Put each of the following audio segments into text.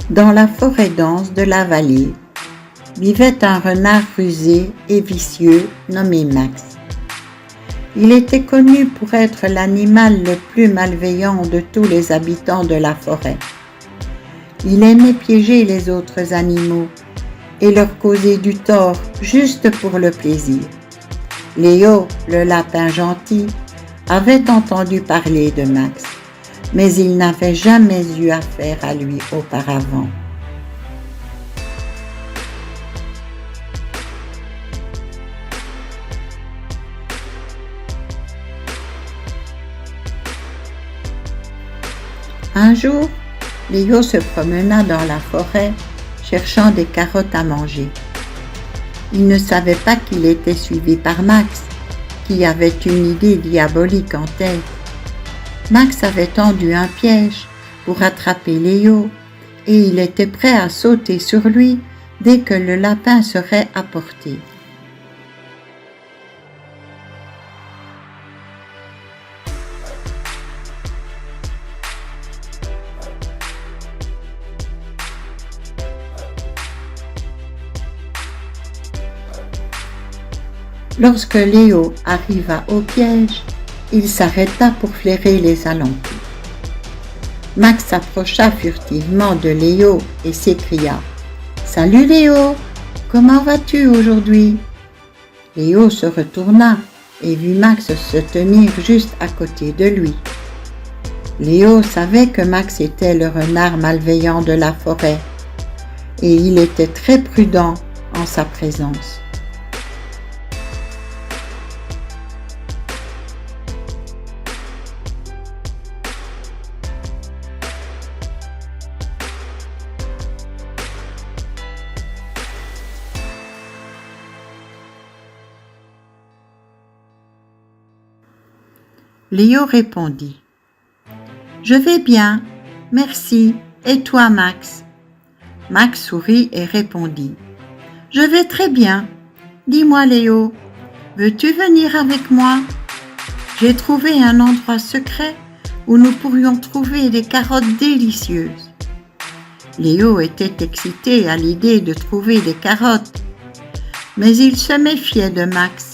Dans la forêt dense de la vallée, vivait un renard rusé et vicieux nommé Max. Il était connu pour être l'animal le plus malveillant de tous les habitants de la forêt. Il aimait piéger les autres animaux et leur causer du tort juste pour le plaisir. Léo, le lapin gentil, avait entendu parler de Max, mais il n'avait jamais eu affaire à lui auparavant. Un jour, Léo se promena dans la forêt cherchant des carottes à manger. Il ne savait pas qu'il était suivi par Max, qui avait une idée diabolique en tête. Max avait tendu un piège pour attraper Léo et il était prêt à sauter sur lui dès que le lapin serait à portée. Lorsque Léo arriva au piège, il s'arrêta pour flairer les alentours. Max s'approcha furtivement de Léo et s'écria « Salut Léo, comment vas-tu aujourd'hui ?» Léo se retourna et vit Max se tenir juste à côté de lui. Léo savait que Max était le renard malveillant de la forêt et il était très prudent en sa présence. Léo répondit « Je vais bien, merci, et toi Max ?» Max sourit et répondit « Je vais très bien. Dis-moi Léo, veux-tu venir avec moi? J'ai trouvé un endroit secret où nous pourrions trouver des carottes délicieuses. » Léo était excité à l'idée de trouver des carottes, mais il se méfiait de Max.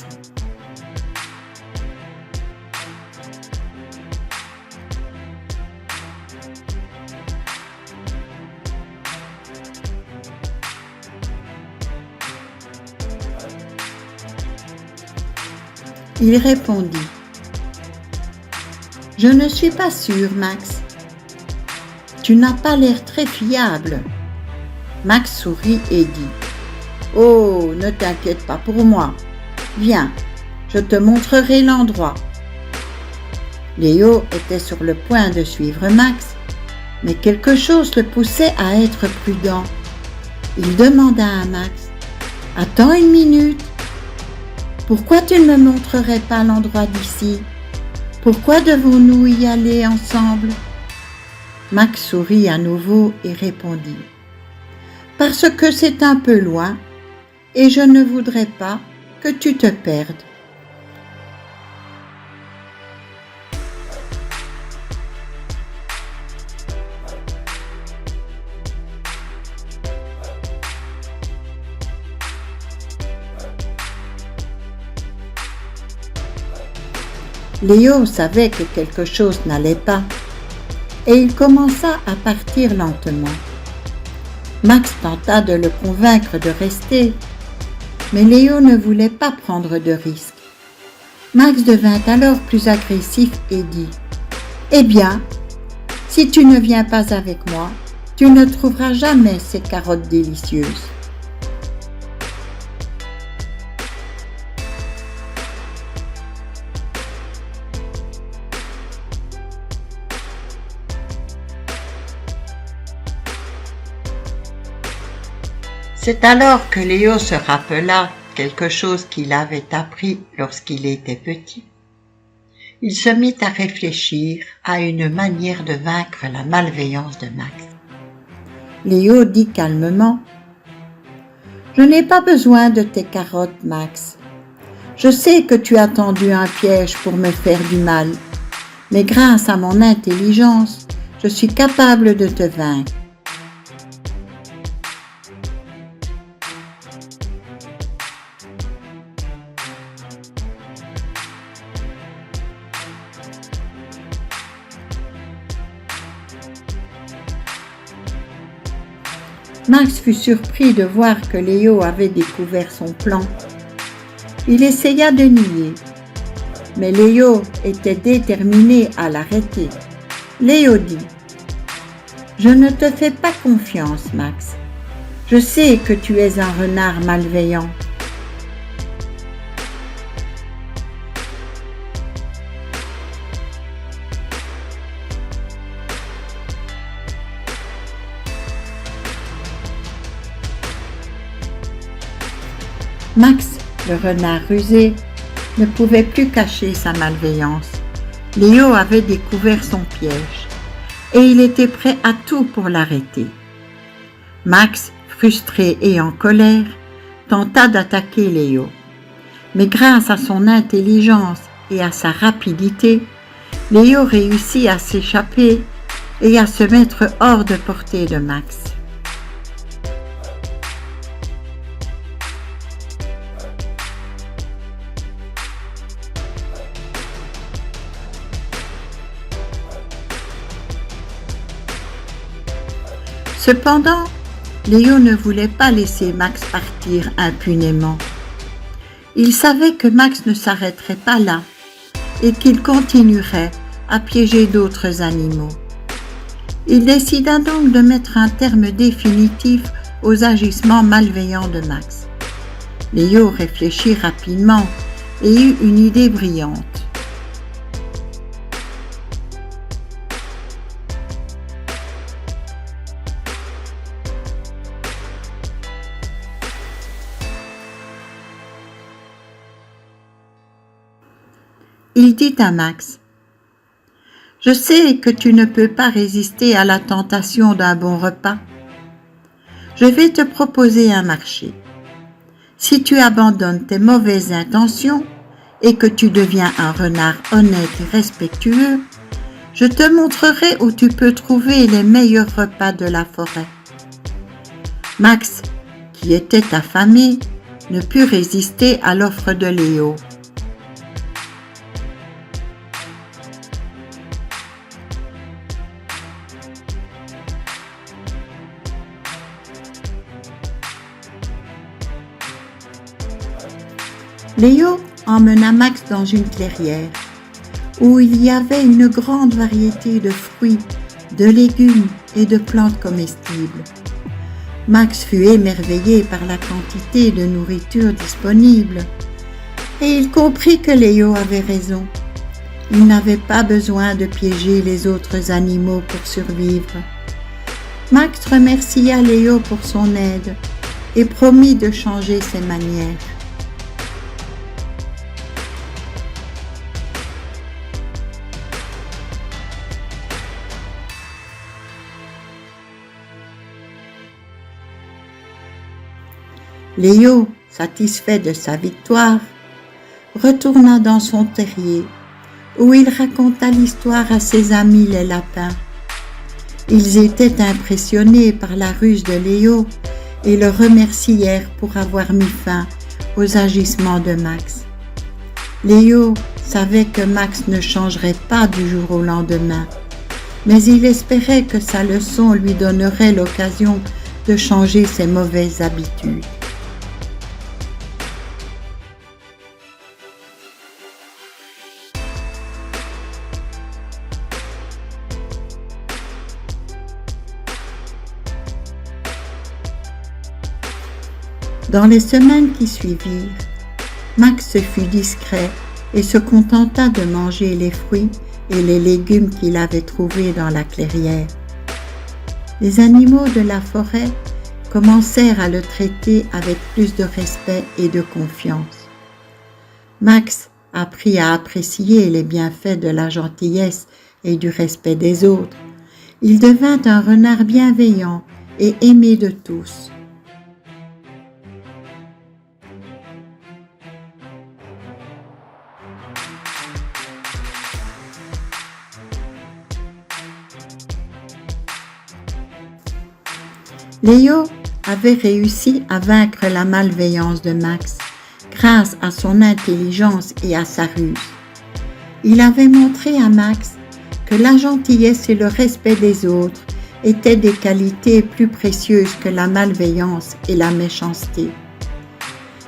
Il répondit « Je ne suis pas sûr, Max. Tu n'as pas l'air très fiable. » Max sourit et dit « Oh, ne t'inquiète pas pour moi. Viens, je te montrerai l'endroit. » Léo était sur le point de suivre Max, mais quelque chose le poussait à être prudent. Il demanda à Max « Attends une minute. Pourquoi tu ne me montrerais pas l'endroit d'ici? Pourquoi devons-nous y aller ensemble ?» Max sourit à nouveau et répondit « Parce que c'est un peu loin et je ne voudrais pas que tu te perdes. » Léo savait que quelque chose n'allait pas et il commença à partir lentement. Max tenta de le convaincre de rester, mais Léo ne voulait pas prendre de risques. Max devint alors plus agressif et dit « Eh bien, si tu ne viens pas avec moi, tu ne trouveras jamais ces carottes délicieuses. » C'est alors que Léo se rappela quelque chose qu'il avait appris lorsqu'il était petit. Il se mit à réfléchir à une manière de vaincre la malveillance de Max. Léo dit calmement « Je n'ai pas besoin de tes carottes, Max. Je sais que tu as tendu un piège pour me faire du mal, mais grâce à mon intelligence, je suis capable de te vaincre. Max fut surpris de voir que Léo avait découvert son plan. Il essaya de nier, mais Léo était déterminé à l'arrêter. Léo dit: « Je ne te fais pas confiance, Max. Je sais que tu es un renard malveillant. » Max, le renard rusé, ne pouvait plus cacher sa malveillance. Léo avait découvert son piège et il était prêt à tout pour l'arrêter. Max, frustré et en colère, tenta d'attaquer Léo. Mais grâce à son intelligence et à sa rapidité, Léo réussit à s'échapper et à se mettre hors de portée de Max. Cependant, Léo ne voulait pas laisser Max partir impunément. Il savait que Max ne s'arrêterait pas là et qu'il continuerait à piéger d'autres animaux. Il décida donc de mettre un terme définitif aux agissements malveillants de Max. Léo réfléchit rapidement et eut une idée brillante. Il dit à Max: « Je sais que tu ne peux pas résister à la tentation d'un bon repas. Je vais te proposer un marché. Si tu abandonnes tes mauvaises intentions et que tu deviens un renard honnête et respectueux, je te montrerai où tu peux trouver les meilleurs repas de la forêt. » Max, qui était affamé, ne put résister à l'offre de Léo. Léo emmena Max dans une clairière où il y avait une grande variété de fruits, de légumes et de plantes comestibles. Max fut émerveillé par la quantité de nourriture disponible et il comprit que Léo avait raison. Il n'avait pas besoin de piéger les autres animaux pour survivre. Max remercia Léo pour son aide et promit de changer ses manières. Léo, satisfait de sa victoire, retourna dans son terrier où il raconta l'histoire à ses amis les lapins. Ils étaient impressionnés par la ruse de Léo et le remercièrent pour avoir mis fin aux agissements de Max. Léo savait que Max ne changerait pas du jour au lendemain, mais il espérait que sa leçon lui donnerait l'occasion de changer ses mauvaises habitudes. Dans les semaines qui suivirent, Max fut discret et se contenta de manger les fruits et les légumes qu'il avait trouvés dans la clairière. Les animaux de la forêt commencèrent à le traiter avec plus de respect et de confiance. Max apprit à apprécier les bienfaits de la gentillesse et du respect des autres. Il devint un renard bienveillant et aimé de tous. Léo avait réussi à vaincre la malveillance de Max grâce à son intelligence et à sa ruse. Il avait montré à Max que la gentillesse et le respect des autres étaient des qualités plus précieuses que la malveillance et la méchanceté.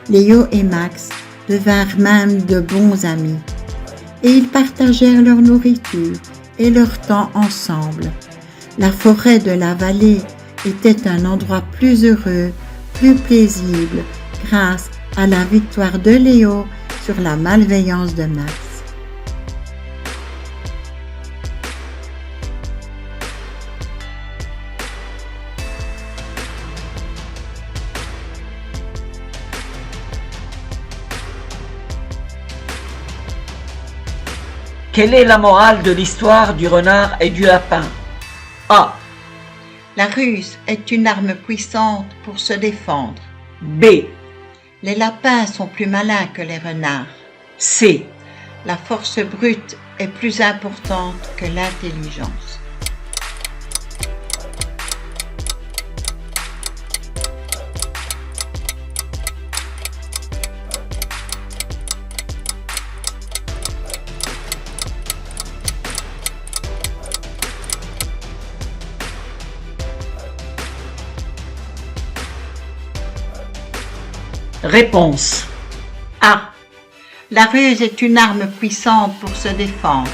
Léo et Max devinrent même de bons amis et ils partagèrent leur nourriture et leur temps ensemble. La forêt de la vallée était un endroit plus heureux, plus paisible grâce à la victoire de Léo sur la malveillance de Max. Quelle est la morale de l'histoire du renard et du lapin? A. La ruse est une arme puissante pour se défendre. B. Les lapins sont plus malins que les renards. C. La force brute est plus importante que l'intelligence. Réponse A. La ruse est une arme puissante pour se défendre.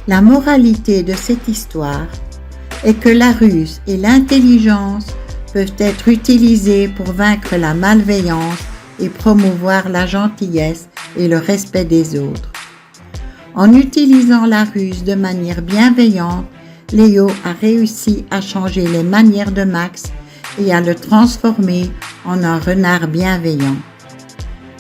La moralité de cette histoire est que la ruse et l'intelligence peuvent être utilisées pour vaincre la malveillance et promouvoir la gentillesse et le respect des autres. En utilisant la ruse de manière bienveillante, Léo a réussi à changer les manières de Max et à le transformer en un renard bienveillant.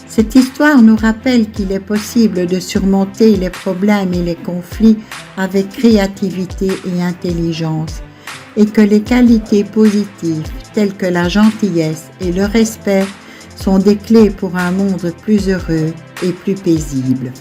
Cette histoire nous rappelle qu'il est possible de surmonter les problèmes et les conflits avec créativité et intelligence, et que les qualités positives telles que la gentillesse et le respect sont des clés pour un monde plus heureux et plus paisible.